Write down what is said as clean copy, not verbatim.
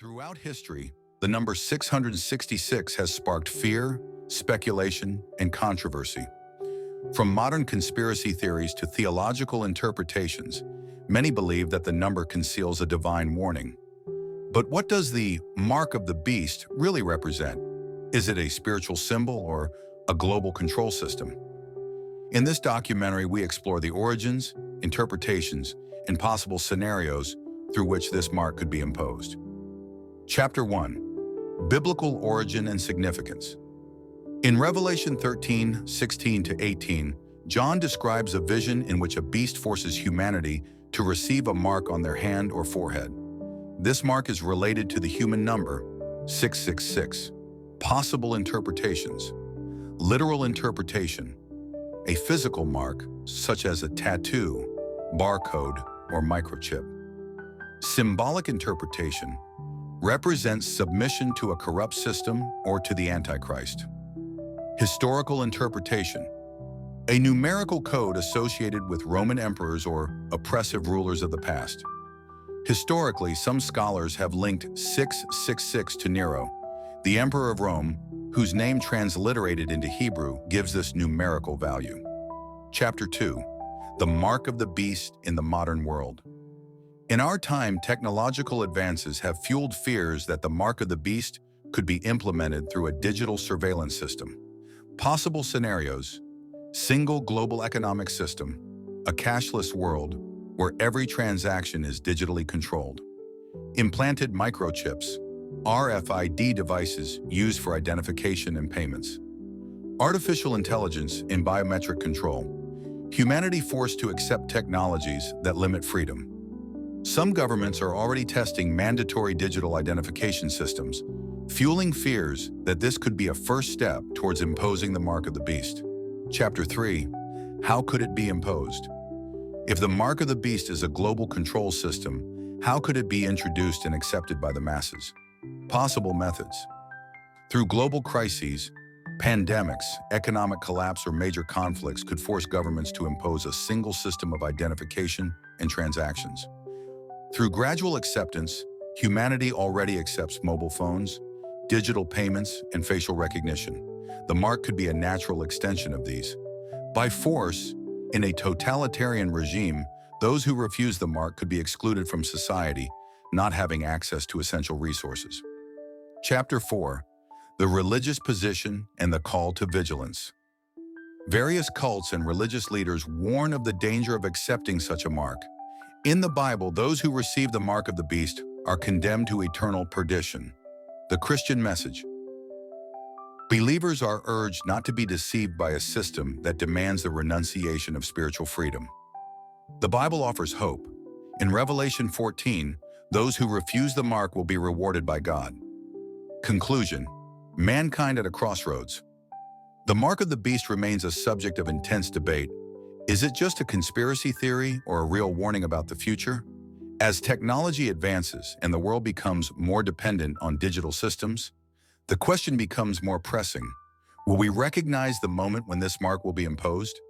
Throughout history, the number 666 has sparked fear, speculation, and controversy. From modern conspiracy theories to theological interpretations, many believe that the number conceals a divine warning. But what does the mark of the beast really represent? Is it a spiritual symbol or a global control system? In this documentary, we explore the origins, interpretations, and possible scenarios through which this mark could be imposed. Chapter 1. Biblical Origin and Significance. In Revelation 13:16-18, John describes a vision in which a beast forces humanity to receive a mark on their hand or forehead. This mark is related to the human number, 666. Possible interpretations. Literal interpretation. A physical mark, such as a tattoo, barcode, or microchip. Symbolic interpretation represents submission to a corrupt system or to the Antichrist. Historical interpretation. A numerical code associated with Roman emperors or oppressive rulers of the past. Historically, some scholars have linked 666 to Nero, the emperor of Rome, whose name transliterated into Hebrew gives this numerical value. Chapter 2. The Mark of the Beast in the Modern World. In our time, technological advances have fueled fears that the mark of the beast could be implemented through a digital surveillance system. Possible scenarios: single global economic system, a cashless world where every transaction is digitally controlled, implanted microchips, RFID devices used for identification and payments, artificial intelligence in biometric control, humanity forced to accept technologies that limit freedom. Some governments are already testing mandatory digital identification systems, fueling fears that this could be a first step towards imposing the mark of the beast. Chapter 3. How could it be imposed? If the mark of the beast is a global control system, how could it be introduced and accepted by the masses? Possible methods. Through global crises, pandemics, economic collapse, or major conflicts could force governments to impose a single system of identification and transactions. Through gradual acceptance, humanity already accepts mobile phones, digital payments, and facial recognition. The mark could be a natural extension of these. By force, in a totalitarian regime, those who refuse the mark could be excluded from society, not having access to essential resources. Chapter 4. The Religious Position and the Call to Vigilance. Various cults and religious leaders warn of the danger of accepting such a mark. In the Bible, those who receive the mark of the beast are condemned to eternal perdition. The Christian message. Believers are urged not to be deceived by a system that demands the renunciation of spiritual freedom. The Bible offers hope. In Revelation 14, those who refuse the mark will be rewarded by God. Conclusion. Mankind at a crossroads. The mark of the beast remains a subject of intense debate. Is it just a conspiracy theory or a real warning about the future? As technology advances and the world becomes more dependent on digital systems, the question becomes more pressing. Will we recognize the moment when this mark will be imposed?